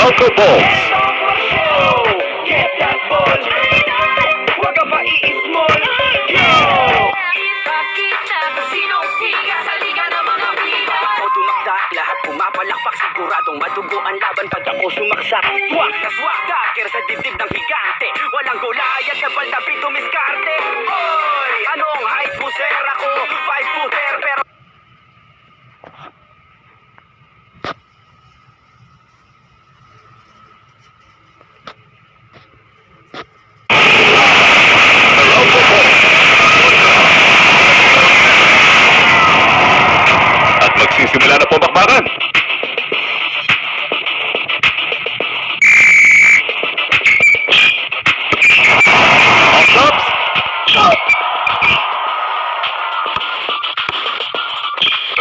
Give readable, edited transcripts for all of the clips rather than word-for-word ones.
Bronco Balls. Get that ball. Huwag ka pa i-small. Yo! Kita-kita, sinong-siga sa liga ng mga bida. Ako tumakda, lahat pumapalakpak. Siguradong madugo ang laban pag ako sumaksak. Swak na swak, dagger sa dibdib ng higante. Walang gulayan sa baldapit tumiskarte. Oy! Anong height puser ako? 5-footer pero Bronco Balls. At magsisimula na po bakbakan. Off tops.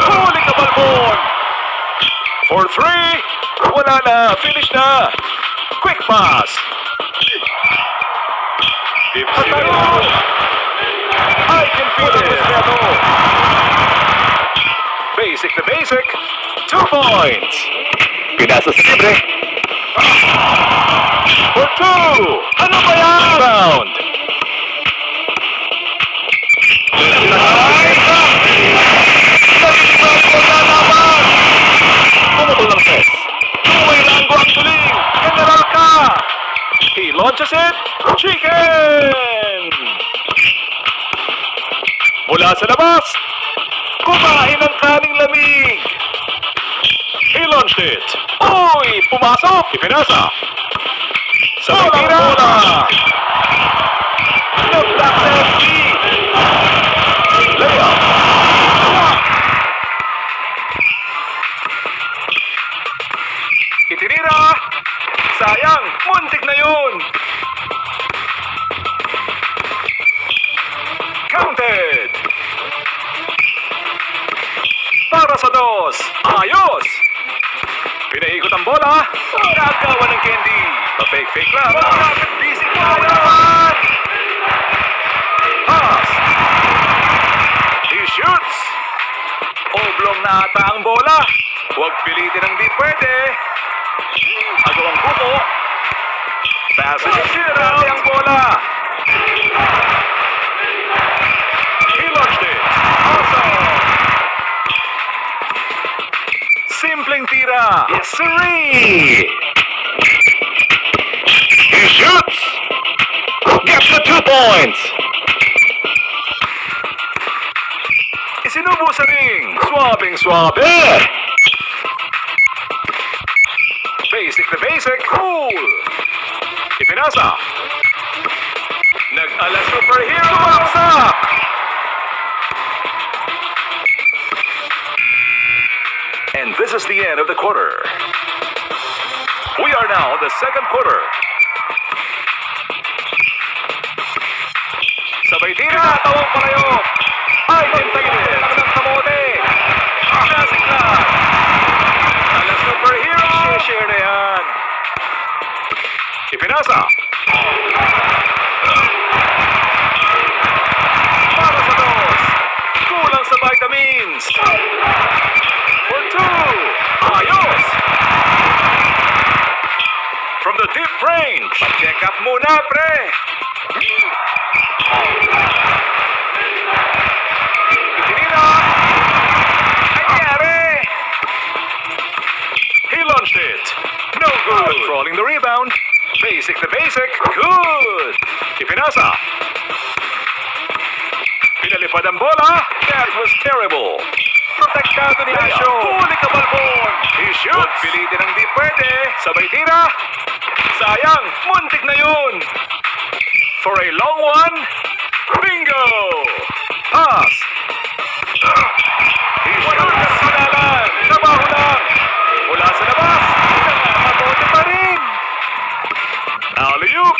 Huli ka, Balbon! For 3. Wala na. Finish na. Quick pass. Deep zero. I can feel it. Basic na basic. 2 points. Pinasa sa libre. For 2. Ano ba yan? Rebound. Pumutol ng set. Two-way langgo ang tuling. General ka. He launches it. Chicken! Mula sa labas. Kumain ng kaning lamig. He launched it. Uy! Pumasok. Ipinasa. Sa bola. Nag-block sa FG. Layup. Itinira. Sayang. Muntik na yun. Counted. Para sa 2. Ayos. Pinaikot ang bola. Nagawa ng Candy. Pa-fake lang. Busy player. Pass. He shoots. Oblong na ata ang bola. Huwag pilitin ang di pwede. Agawang buko. Passage. Sinarali ang bola. He launched it. Awesome. Simpleng tira. Yes, sirree. He shoots. Gets the 2 points. Isinubo sa ring. Swabing-swabe. Basic na basic. Cool. Ipinasa. Nag-ala superhero. Sumaksak. And this is the end of the quarter. We are now in the second quarter. Sabay tira. Tawang palayo. I can feel it. Ang kamote. Classic lang. Ala superhero. Share na yan. Ipinasa. Para sa 2. Kulang sa vitamins. For 2. Ayos. From the deep range. Check up muna, pre. Itinira. Anyari. He launched it. No good. Controlling the rebound. Basic na basic. Good. Ipinasa. Pinalipad ang bola. That was terrible. Protektado ni Asyo. Huli ka, Balbon. He shoots. Pilitin ang di pwede. Sabay tira. Sayang. Muntik na yun. For a long one. Bingo. Pass. He shoots. Sinalan. Trabaho lang. Mula sa labas. Nakakabote pa rin. Alley-oop.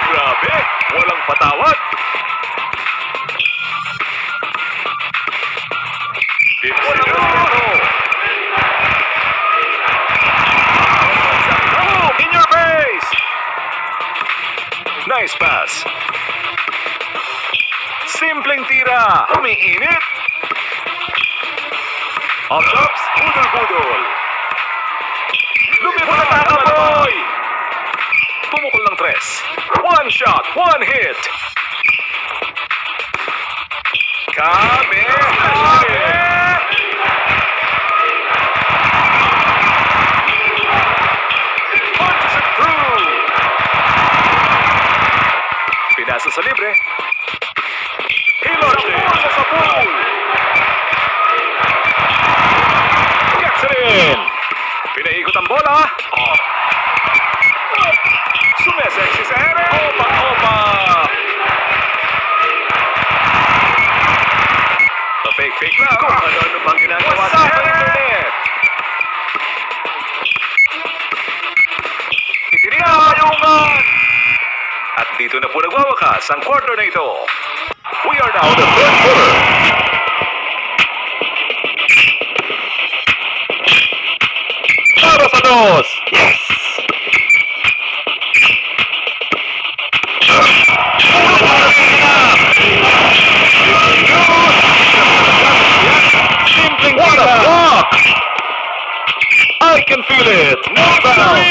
Grabe. Walang patawad. Deep zero. In your face. Nice pass. Simpleng tira. Umiinit. Off tops. Budol-budol. Lumipad na Kaboy! Pumukol ng 3. One shot, one hit. Kabe! Punches it through. Pinasa sa libre. He launched it. Sa pool. Gets it in. Pinaikot ang bola. Sumeseksi sa ere. Opa. Fake lang. Kung ano bang ginagawa sa ere. Itiniyayungan. At dito na po nagwawakas ang quarter na ito. We are now in the third quarter. Para sa 2. Yes! Simpleng what a block! I can feel it. No foul.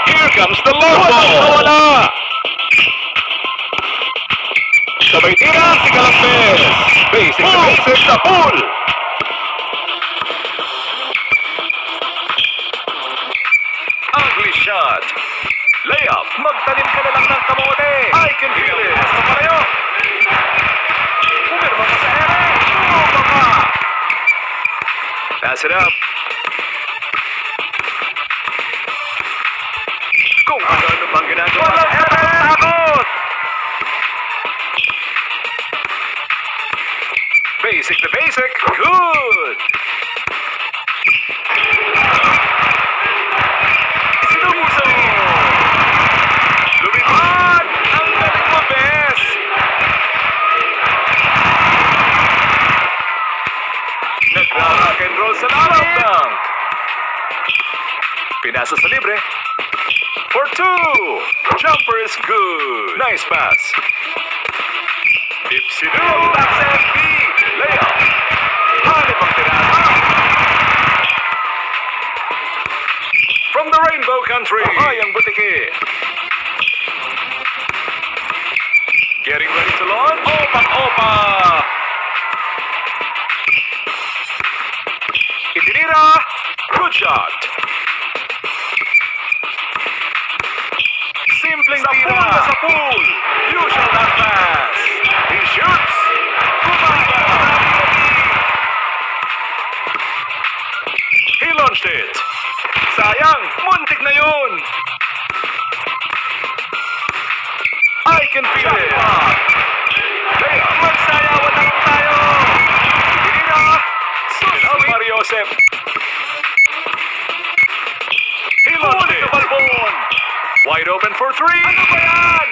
Here comes the long ball. Wala. Sabay tira si Galambes. Basic sa pool. Ugly shot. Layup. Magtanim ka na lang ng kamote. I can feel it. Basta palayo. Pumirma ka sa ere. Tumba ka. Pass it up. Kung ano bang ginagawa sa ere. Takot. Basic to basic. Good. Sinumuso. Lumipad. Ang galing mo, Bes. Nag-rock and roll sa slam dunk. Pinasa sa libre. For 2. Jumper is good. Nice pass. Dipsido. That's FB. Layup. Hanip ang tirada. From the Rainbow Country. Ayang Butiki. Getting ready to launch. Opa. Itinira. Good shot. Simpleng tira. Sa pool. You shall not pass. He shoots. Kumaya. He launched it. Sayang. Muntik na yun. I can feel it. Layup. Magsayawan na lang tayo. Itinira. Sunod. Mario Joseph. He launched it. Wide open for 3. Ano ba yan?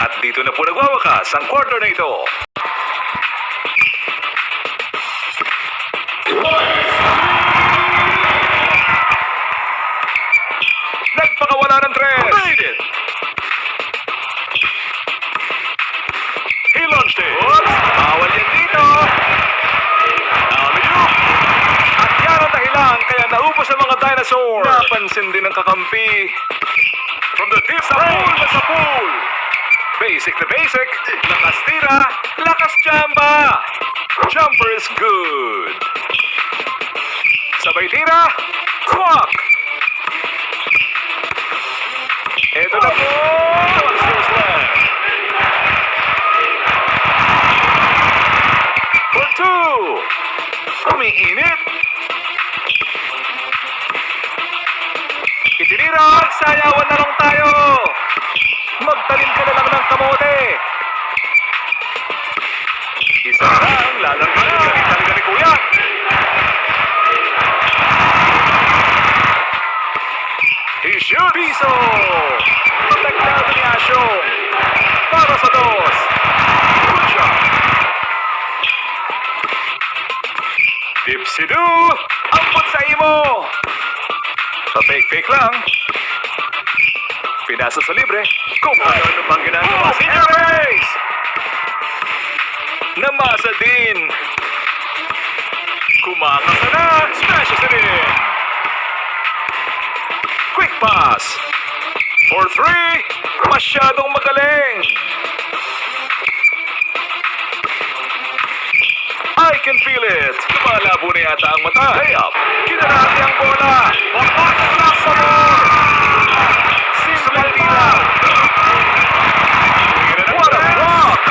At dito na po nagwawakas ang quarter na ito. Nagpakawala ng 3. Made it. He launched it. Oops. Bawal yan dito. Alley-oop. At yan ang dahilan kaya naubos ang mga dinosaur. Napansin din ng kakampi. From the tip sa pool. Basic to basic. Lakas tira. Lakas jamba. Jumper is good. Sabay tira. Swak. Ito na po. For 2. Umiinit. Itinira. Sayawan na lang tayo. Magtalim ka na lang ng kamote. Isa lang. Lalagyan. Galing talaga ni Kuya. He shoots. Piso. Pagtagdado ni Asyong. Para sa 2. Good shot. Dipsido. Ampot sa imo. Pa-fake lang. Pinasa sa libre. Kung ano bang ginagawa si Jerez. Namasa din. Kumakasa na. Smashes it in. Quick pass. For 3. Masyadong magaling. I can feel it. Lumalabo na yata ang mata. Layup. Kinarati ang bola. Papatak lang sa ball. Simple tira. What a block!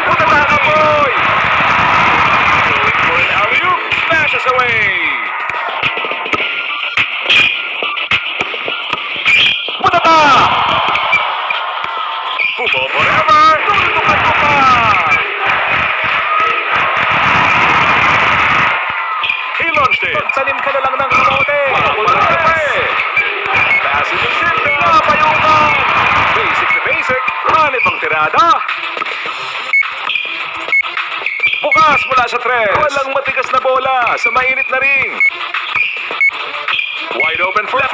Putataka boy! Going for an alley-oop. Smashes away. Putata! Fubo forever. Tultukan ko pa. He launched it. Pagtanim ka na lang ng kamote. Passes yung simple. Napayungan. Basic na basic. Hanip ang tirada. Bukas mula sa 3. Walang matigas na bola sa mainit na ring. Wide open for 3.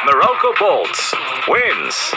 Meralco Bolts wins.